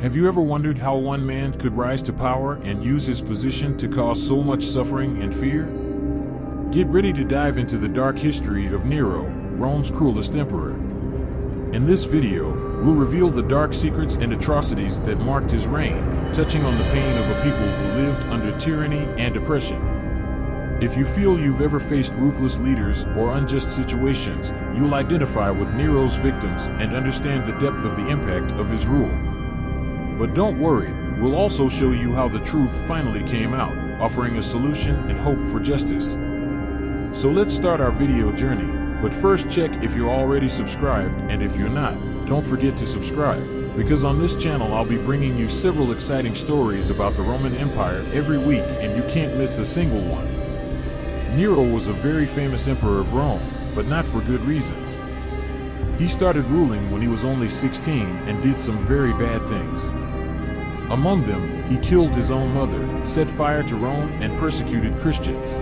Have you ever wondered how one man could rise to power and use his position to cause so much suffering and fear? Get ready to dive into the dark history of Nero, Rome's cruelest emperor. In this video, we'll reveal the dark secrets and atrocities that marked his reign, touching on the pain of a people who lived under tyranny and oppression. If you feel you've ever faced ruthless leaders or unjust situations, you'll identify with Nero's victims and understand the depth of the impact of his rule. But don't worry, we'll also show you how the truth finally came out, offering a solution and hope for justice. So let's start our video journey, but first check if you're already subscribed, and if you're not, don't forget to subscribe, because on this channel I'll be bringing you several exciting stories about the Roman Empire every week, and you can't miss a single one. Nero was a very famous emperor of Rome, but not for good reasons. He started ruling when he was only 16 and did some very bad things. Among them, he killed his own mother, set fire to Rome, and persecuted Christians.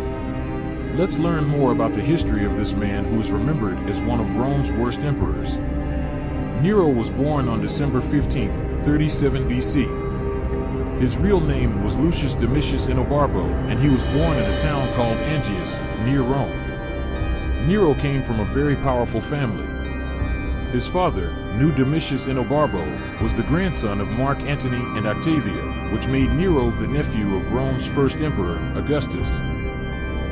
Let's learn more about the history of this man who is remembered as one of Rome's worst emperors. Nero was born on December 15, 37 BC. His real name was Lucius Domitius Enobarbo, and he was born in a town called Angius, near Rome. Nero came from a very powerful family. His father, New Domitius Enobarbo, was the grandson of Mark Antony and Octavia, which made Nero the nephew of Rome's first emperor, Augustus.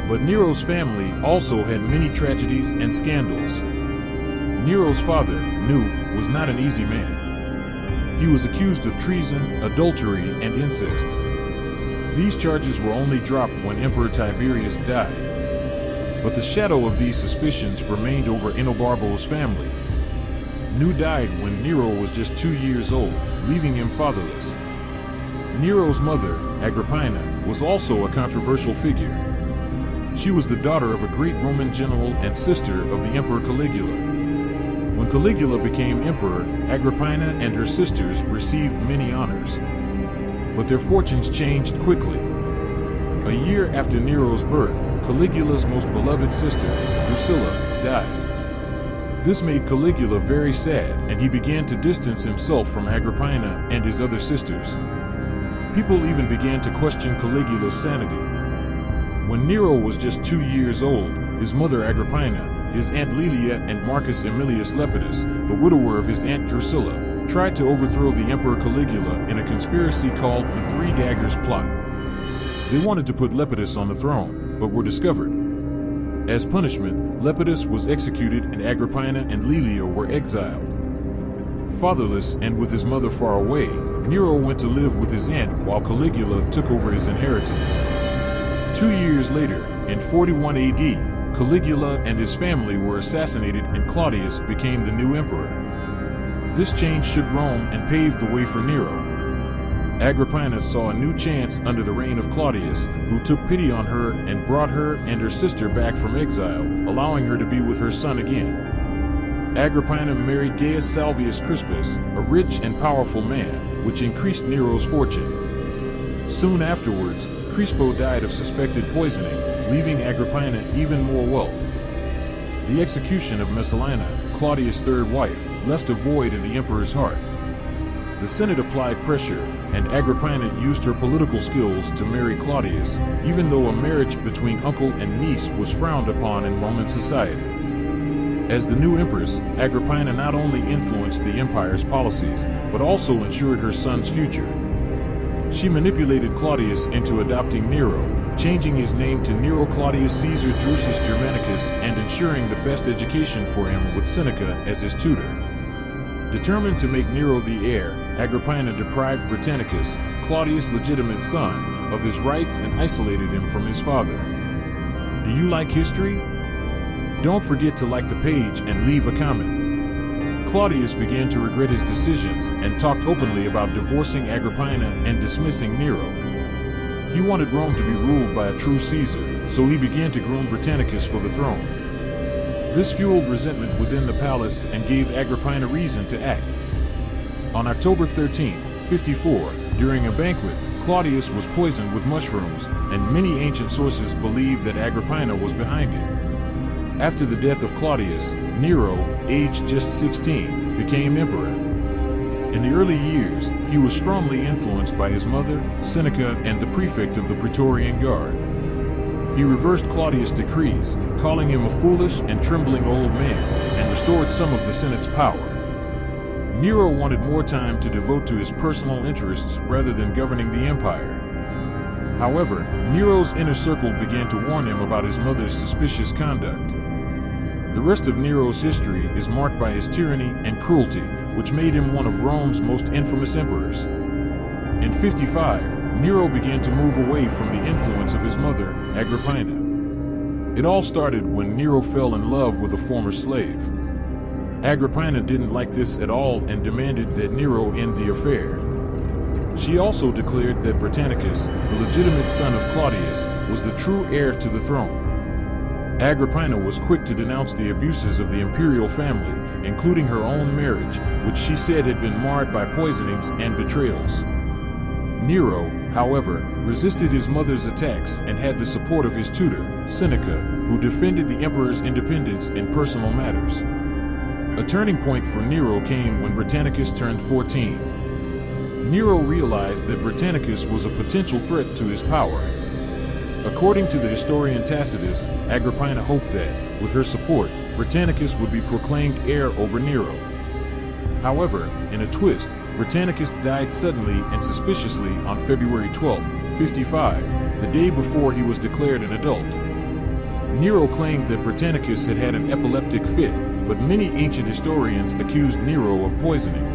But Nero's family also had many tragedies and scandals. Nero's father, New, was not an easy man. He was accused of treason, adultery, and incest. These charges were only dropped when Emperor Tiberius died. But the shadow of these suspicions remained over Enobarbo's family. New died when Nero was just 2 years old, leaving him fatherless. Nero's mother, Agrippina, was also a controversial figure. She was the daughter of a great Roman general and sister of the Emperor Caligula. When Caligula became emperor, Agrippina and her sisters received many honors. But their fortunes changed quickly. A year after Nero's birth, Caligula's most beloved sister, Drusilla, died. This made Caligula very sad, and he began to distance himself from Agrippina and his other sisters. People even began to question Caligula's sanity. When Nero was just 2 years old, his mother Agrippina, his aunt Laelia, and Marcus Aemilius Lepidus, the widower of his aunt Drusilla, tried to overthrow the Emperor Caligula in a conspiracy called the Three Daggers Plot. They wanted to put Lepidus on the throne, but were discovered. As punishment, Lepidus was executed and Agrippina and Laelia were exiled. Fatherless and with his mother far away, Nero went to live with his aunt while Caligula took over his inheritance. 2 years later, in 41 AD, Caligula and his family were assassinated and Claudius became the new emperor. This change shook Rome and paved the way for Nero. Agrippina saw a new chance under the reign of Claudius, who took pity on her and brought her and her sister back from exile, allowing her to be with her son again. Agrippina married Gaius Salvius Crispus, a rich and powerful man, which increased Nero's fortune. Soon afterwards, Crispo died of suspected poisoning, leaving Agrippina even more wealth. The execution of Messalina, Claudius' third wife, left a void in the emperor's heart. The Senate applied pressure, and Agrippina used her political skills to marry Claudius, even though a marriage between uncle and niece was frowned upon in Roman society. As the new empress, Agrippina not only influenced the empire's policies, but also ensured her son's future. She manipulated Claudius into adopting Nero, changing his name to Nero Claudius Caesar Drusus Germanicus and ensuring the best education for him with Seneca as his tutor. Determined to make Nero the heir, Agrippina deprived Britannicus, Claudius' legitimate son, of his rights and isolated him from his father. Do you like history? Don't forget to like the page and leave a comment. Claudius began to regret his decisions and talked openly about divorcing Agrippina and dismissing Nero. He wanted Rome to be ruled by a true Caesar, so he began to groom Britannicus for the throne. This fueled resentment within the palace and gave Agrippina reason to act. On October 13, 54, during a banquet, Claudius was poisoned with mushrooms, and many ancient sources believe that Agrippina was behind it. After the death of Claudius, Nero, aged just 16, became emperor. In the early years, he was strongly influenced by his mother, Seneca, and the prefect of the Praetorian Guard. He reversed Claudius' decrees, calling him a foolish and trembling old man, and restored some of the Senate's power. Nero wanted more time to devote to his personal interests rather than governing the empire. However, Nero's inner circle began to warn him about his mother's suspicious conduct. The rest of Nero's history is marked by his tyranny and cruelty, which made him one of Rome's most infamous emperors. In 55, Nero began to move away from the influence of his mother, Agrippina. It all started when Nero fell in love with a former slave. Agrippina didn't like this at all and demanded that Nero end the affair. She also declared that Britannicus, the legitimate son of Claudius, was the true heir to the throne. Agrippina was quick to denounce the abuses of the imperial family, including her own marriage, which she said had been marred by poisonings and betrayals. Nero, however, resisted his mother's attacks and had the support of his tutor, Seneca, who defended the emperor's independence in personal matters. A turning point for Nero came when Britannicus turned 14. Nero realized that Britannicus was a potential threat to his power. According to the historian Tacitus, Agrippina hoped that, with her support, Britannicus would be proclaimed heir over Nero. However, in a twist, Britannicus died suddenly and suspiciously on February 12, 55, the day before he was declared an adult. Nero claimed that Britannicus had had an epileptic fit, but many ancient historians accused Nero of poisoning.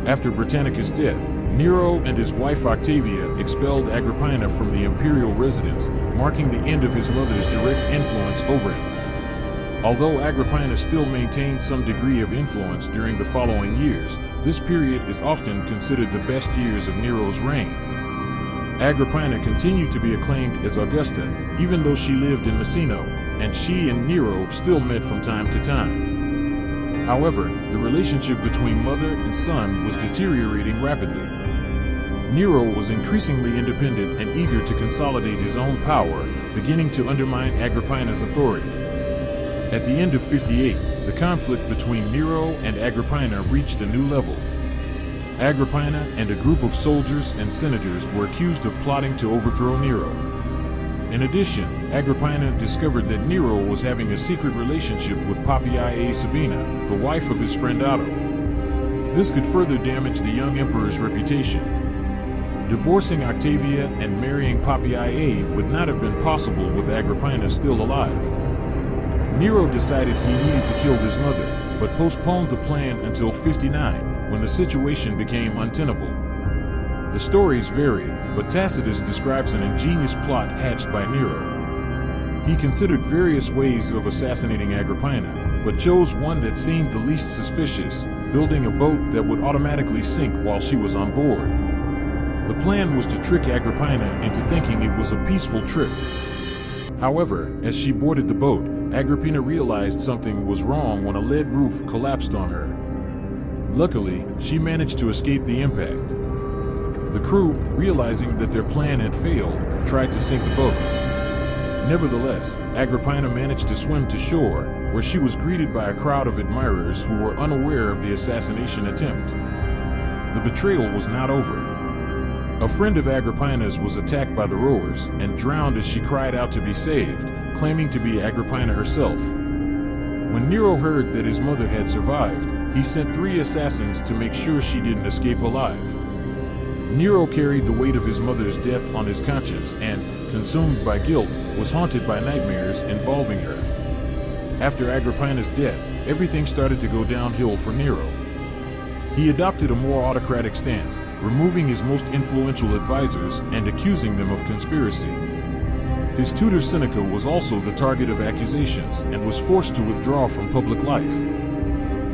After Britannicus' death, Nero and his wife Octavia expelled Agrippina from the imperial residence, marking the end of his mother's direct influence over him. Although Agrippina still maintained some degree of influence during the following years, this period is often considered the best years of Nero's reign. Agrippina continued to be acclaimed as Augusta, even though she lived in Messina, and she and Nero still met from time to time. However, the relationship between mother and son was deteriorating rapidly. Nero was increasingly independent and eager to consolidate his own power, beginning to undermine Agrippina's authority. At the end of 58, the conflict between Nero and Agrippina reached a new level. Agrippina and a group of soldiers and senators were accused of plotting to overthrow Nero. In addition, Agrippina discovered that Nero was having a secret relationship with Poppaea Sabina, the wife of his friend Otto. This could further damage the young emperor's reputation. Divorcing Octavia and marrying Poppaea would not have been possible with Agrippina still alive. Nero decided he needed to kill his mother, but postponed the plan until 59, when the situation became untenable. The stories vary, but Tacitus describes an ingenious plot hatched by Nero. He considered various ways of assassinating Agrippina, but chose one that seemed the least suspicious, building a boat that would automatically sink while she was on board. The plan was to trick Agrippina into thinking it was a peaceful trip. However, as she boarded the boat, Agrippina realized something was wrong when a lead roof collapsed on her. Luckily, she managed to escape the impact. The crew, realizing that their plan had failed, tried to sink the boat. Nevertheless, Agrippina managed to swim to shore, where she was greeted by a crowd of admirers who were unaware of the assassination attempt. The betrayal was not over. A friend of Agrippina's was attacked by the rowers and drowned as she cried out to be saved, claiming to be Agrippina herself. When Nero heard that his mother had survived, he sent 3 assassins to make sure she didn't escape alive. Nero carried the weight of his mother's death on his conscience and, consumed by guilt, was haunted by nightmares involving her. After Agrippina's death, everything started to go downhill for Nero. He adopted a more autocratic stance, removing his most influential advisors and accusing them of conspiracy. His tutor Seneca was also the target of accusations and was forced to withdraw from public life.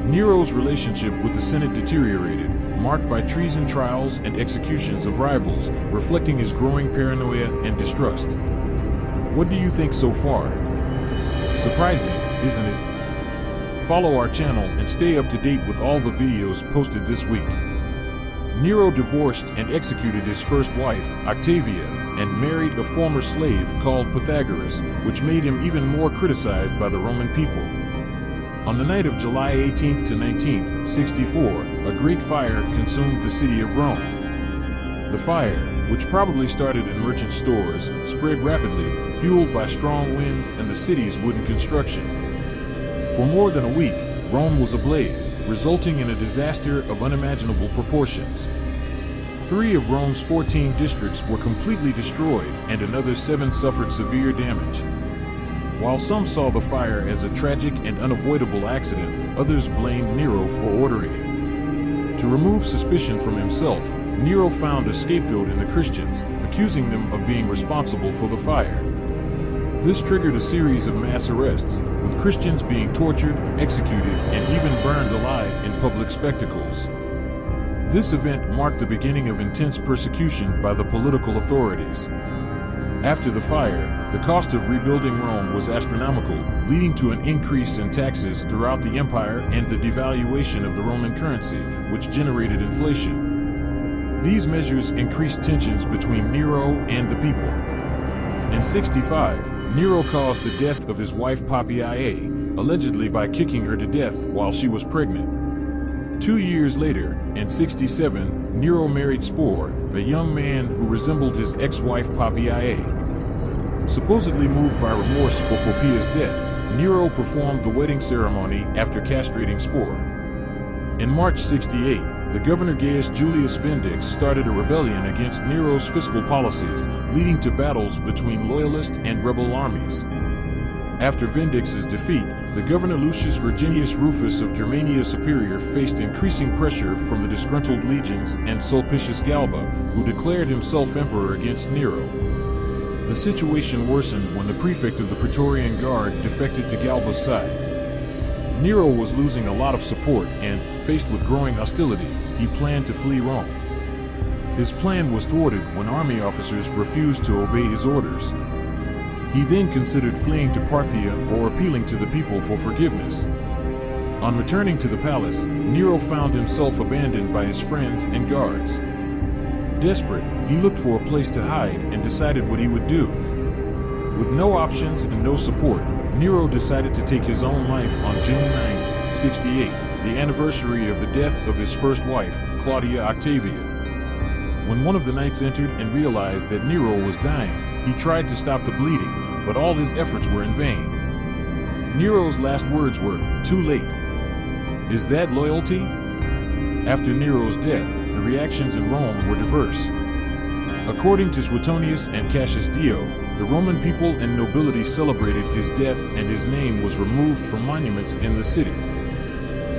Nero's relationship with the Senate deteriorated, marked by treason trials and executions of rivals, reflecting his growing paranoia and distrust. What do you think so far? Surprising, isn't it? Follow our channel and stay up to date with all the videos posted this week. Nero divorced and executed his first wife, Octavia, and married a former slave called Pythagoras, which made him even more criticized by the Roman people. On the night of July 18th to 19th, 64, a great fire consumed the city of Rome. The fire, which probably started in merchant stores, spread rapidly, fueled by strong winds and the city's wooden construction. For more than a week, Rome was ablaze, resulting in a disaster of unimaginable proportions. 3 of Rome's 14 districts were completely destroyed, and another 7 suffered severe damage. While some saw the fire as a tragic and unavoidable accident, others blamed Nero for ordering it. To remove suspicion from himself, Nero found a scapegoat in the Christians, accusing them of being responsible for the fire. This triggered a series of mass arrests, with Christians being tortured, executed, and even burned alive in public spectacles. This event marked the beginning of intense persecution by the political authorities. After the fire, the cost of rebuilding Rome was astronomical, leading to an increase in taxes throughout the empire and the devaluation of the Roman currency, which generated inflation. These measures increased tensions between Nero and the people. In 65, Nero caused the death of his wife Poppaea, allegedly by kicking her to death while she was pregnant. 2 years later, in 67, Nero married Spore, a young man who resembled his ex-wife Poppaea. Supposedly moved by remorse for Poppaea's death, Nero performed the wedding ceremony after castrating Spore. In March 68, the governor Gaius Julius Vindix started a rebellion against Nero's fiscal policies, leading to battles between loyalist and rebel armies. After Vindix's defeat, the governor Lucius Virginius Rufus of Germania Superior faced increasing pressure from the disgruntled legions and Sulpicius Galba, who declared himself emperor against Nero. The situation worsened when the prefect of the Praetorian Guard defected to Galba's side. Nero was losing a lot of support and, faced with growing hostility, he planned to flee Rome. His plan was thwarted when army officers refused to obey his orders. He then considered fleeing to Parthia or appealing to the people for forgiveness. On returning to the palace, Nero found himself abandoned by his friends and guards. Desperate, he looked for a place to hide and decided what he would do. With no options and no support, Nero decided to take his own life on June 9, 68, the anniversary of the death of his first wife, Claudia Octavia. When one of the knights entered and realized that Nero was dying, he tried to stop the bleeding, but all his efforts were in vain. Nero's last words were, "Too late." Is that loyalty? After Nero's death, the reactions in Rome were diverse. According to Suetonius and Cassius Dio, the Roman people and nobility celebrated his death and his name was removed from monuments in the city.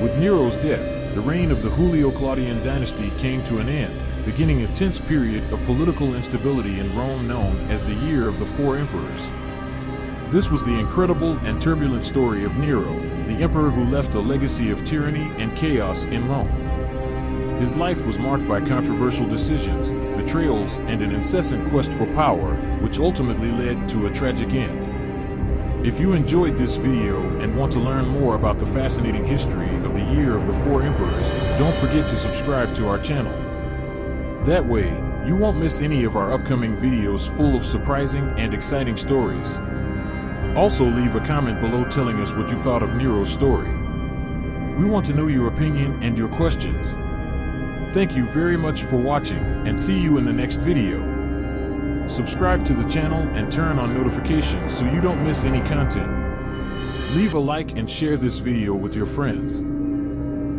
With Nero's death, the reign of the Julio-Claudian dynasty came to an end, beginning a tense period of political instability in Rome known as the Year of the Four Emperors. This was the incredible and turbulent story of Nero, the emperor who left a legacy of tyranny and chaos in Rome. His life was marked by controversial decisions, betrayals, and an incessant quest for power, which ultimately led to a tragic end. If you enjoyed this video and want to learn more about the fascinating history of the Year of the Four Emperors, don't forget to subscribe to our channel. That way, you won't miss any of our upcoming videos full of surprising and exciting stories. Also, leave a comment below telling us what you thought of Nero's story. We want to know your opinion and your questions. Thank you very much for watching, and see you in the next video. Subscribe to the channel and turn on notifications so you don't miss any content. Leave a like and share this video with your friends.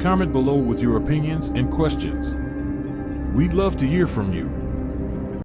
Comment below with your opinions and questions. We'd love to hear from you.